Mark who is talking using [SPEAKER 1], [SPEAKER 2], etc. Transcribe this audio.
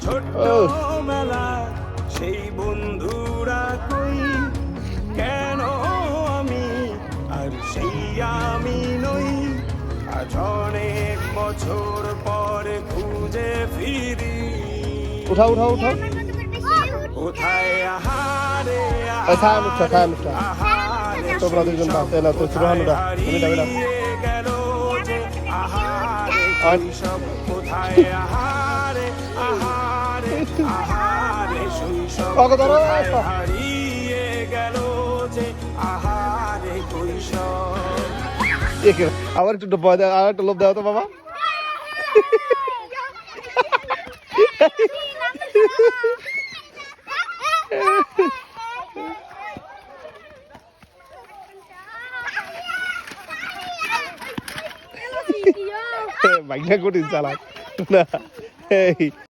[SPEAKER 1] ছোট্টবেলা সেই বন্ধুরা কই, কেন আমি আর সেই আমি নই। আজ অনেক বছর পরে খুঁজে ফিরি।
[SPEAKER 2] উঠাও উঠাও উঠাও।
[SPEAKER 1] কোথায় আহারে আহারে
[SPEAKER 2] তোমরা দুজন বাঁচতে না তো সুরহানুরা তুমি যাবে না।
[SPEAKER 1] গেল যে আহারে শৈশব, কোথায় আহারে আহারে আহারে শৈশব, কোথায় হারিয়ে গেল যে আহারে কৈশোর।
[SPEAKER 2] আবার একটু ভয় দেয়, আর একটা লোভ দেওয়া তো বাবা। বাইকটা কঠিন চালাক না।